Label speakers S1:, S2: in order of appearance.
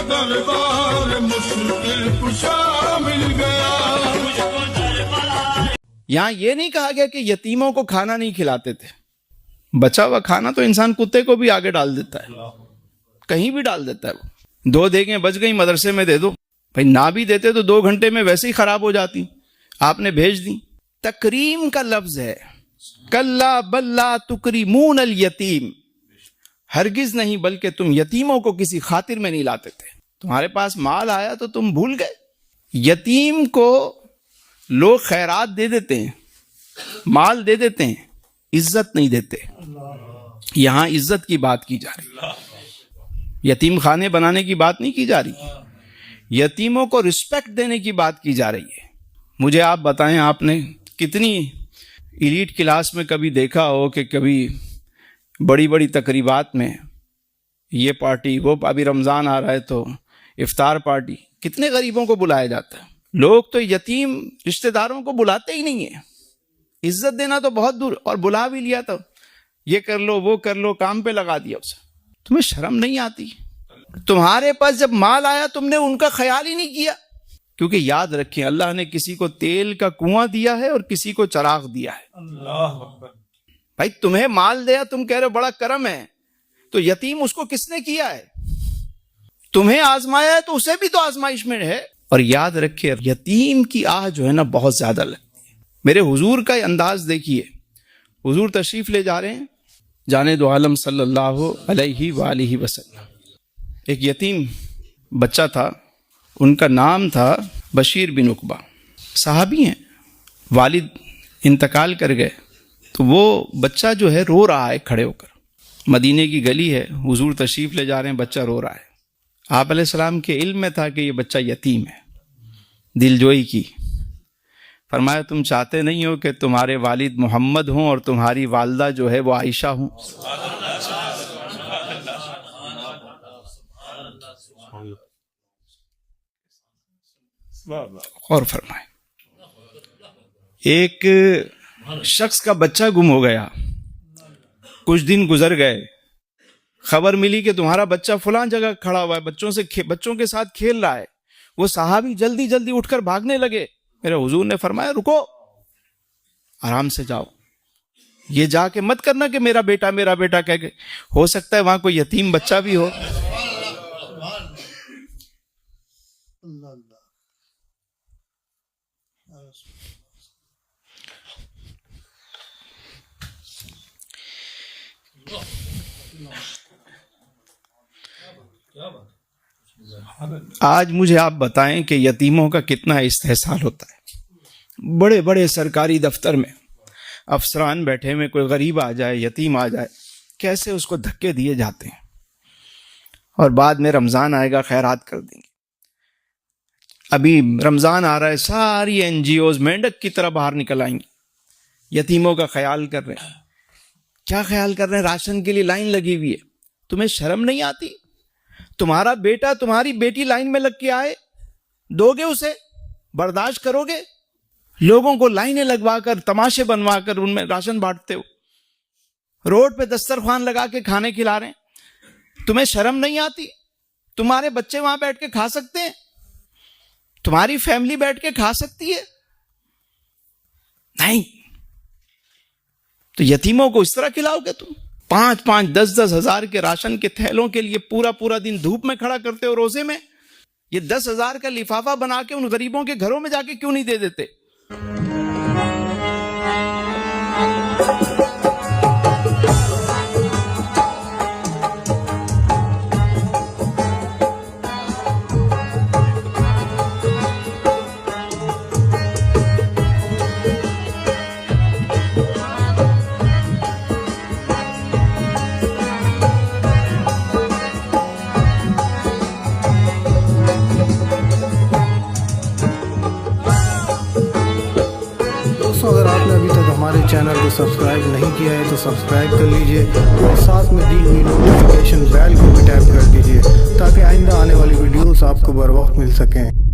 S1: دربار مشکل کشا مل گیا.
S2: یہاں یہ نہیں کہا گیا کہ یتیموں کو کھانا نہیں کھلاتے تھے. بچا ہوا کھانا تو انسان کتے کو بھی آگے ڈال دیتا ہے, کہیں بھی ڈال دیتا ہے. وہ 2 دیگیں بچ گئی مدرسے میں دے دو. بھائی نہ بھی دیتے تو 2 گھنٹے میں ویسے ہی خراب ہو جاتی, آپ نے بھیج دی. تکریم کا لفظ ہے, کلا بل لا تکریمون الیتیم, ہرگز نہیں بلکہ تم یتیموں کو کسی خاطر میں نہیں لاتے تھے. تمہارے پاس مال آیا تو تم بھول گئے. یتیم کو لوگ خیرات دے دیتے ہیں, مال دے دیتے ہیں, عزت نہیں دیتے. یہاں عزت کی بات کی جا رہی, یتیم خانے بنانے کی بات نہیں کی جا رہی, یتیموں کو رسپیکٹ دینے کی بات کی جا رہی ہے. مجھے آپ بتائیں, آپ نے کتنی ایلیٹ کلاس میں کبھی دیکھا ہو کہ کبھی بڑی بڑی تقریبات میں یہ پارٹی وہ, ابھی رمضان آ رہا ہے تو افطار پارٹی, کتنے غریبوں کو بلایا جاتا ہے. لوگ تو یتیم رشتہ داروں کو بلاتے ہی نہیں ہیں. عزت دینا تو بہت دور, اور بلا بھی لیا تو یہ کر لو وہ کر لو, کام پہ لگا دیا اسے. تمہیں شرم نہیں آتی؟ تمہارے پاس جب مال آیا تم نے ان کا خیال ہی نہیں کیا. کیونکہ یاد رکھیں, اللہ نے کسی کو تیل کا کنواں دیا ہے اور کسی کو چراغ دیا ہے. اللہ اکبر. بھائی تمہیں مال دیا, تم کہہ رہے ہو بڑا کرم ہے, تو یتیم اس کو کس نے کیا ہے؟ تمہیں آزمایا ہے تو اسے بھی تو آزمائش میں ہے. اور یاد رکھے, یتیم کی آہ جو ہے نا بہت زیادہ لگتی ہے. میرے حضور کا انداز دیکھیے, حضور تشریف لے جا رہے ہیں, جانے دو عالم صلی اللہ علیہ وآلہ وسلم. ایک یتیم بچہ تھا, ان کا نام تھا بشیر بن عقبہ, صحابی ہیں. والد انتقال کر گئے تو وہ بچہ جو ہے رو رہا ہے کھڑے ہو کر. مدینے کی گلی ہے, حضور تشریف لے جا رہے ہیں, بچہ رو رہا ہے. آپ علیہ السلام کے علم میں تھا کہ یہ بچہ یتیم ہے. دل جوئی کی, فرمایا تم چاہتے نہیں ہو کہ تمہارے والد محمد ہوں اور تمہاری والدہ جو ہے وہ عائشہ ہوں؟ اور فرمائے, ایک شخص کا بچہ گم ہو گیا, کچھ دن گزر گئے, خبر ملی کہ تمہارا بچہ فلاں جگہ کھڑا ہوا ہے, بچوں کے ساتھ کھیل رہا ہے. وہ صحابی جلدی جلدی اٹھ کر بھاگنے لگے. میرے حضور نے فرمایا رکو, آرام سے جاؤ, یہ جا کے مت کرنا کہ میرا بیٹا کہہ کے, ہو سکتا ہے وہاں کوئی یتیم بچہ بھی ہو. آج مجھے آپ بتائیں کہ یتیموں کا کتنا استحصال ہوتا ہے. بڑے بڑے سرکاری دفتر میں افسران بیٹھے میں, کوئی غریب آ جائے, یتیم آ جائے, کیسے اس کو دھکے دیے جاتے ہیں, اور بعد میں رمضان آئے گا خیرات کر دیں گے. ابھی رمضان آ رہا ہے, ساری NGOs مینڈک کی طرح باہر نکل آئیں گی, یتیموں کا خیال کر رہے ہیں. کیا خیال کر رہے ہیں؟ راشن کے لیے لائن لگی ہوئی ہے. تمہیں شرم نہیں آتی؟ تمہارا بیٹا تمہاری بیٹی لائن میں لگ کے آئے, دو گے اسے؟ برداشت کرو گے؟ لوگوں کو لائنیں لگوا کر, تماشے بنوا کر ان میں راشن بانٹتے ہو, روڈ پہ دسترخوان لگا کے کھانے کھلا رہے ہیں. تمہیں شرم نہیں آتی؟ تمہارے بچے وہاں بیٹھ کے کھا سکتے ہیں؟ تمہاری فیملی بیٹھ کے کھا سکتی ہے؟ نہیں. تو یتیموں کو اس طرح کھلاؤ گے تم؟ 5-5, 10-10 ہزار کے راشن کے تھیلوں کے لیے پورا دن دھوپ میں کھڑا کرتے ہو روزے میں. یہ 10,000 کا لفافہ بنا کے ان غریبوں کے گھروں میں جا کے کیوں نہیں دے دیتے؟
S3: اگر آپ نے ابھی تک ہمارے چینل کو سبسکرائب نہیں کیا ہے تو سبسکرائب کر لیجئے اور ساتھ میں دی ہوئی نوٹیفیکیشن بیل کو بھی ٹیپ کر دیجئے تاکہ آئندہ آنے والی ویڈیوز آپ کو بر وقت مل سکیں.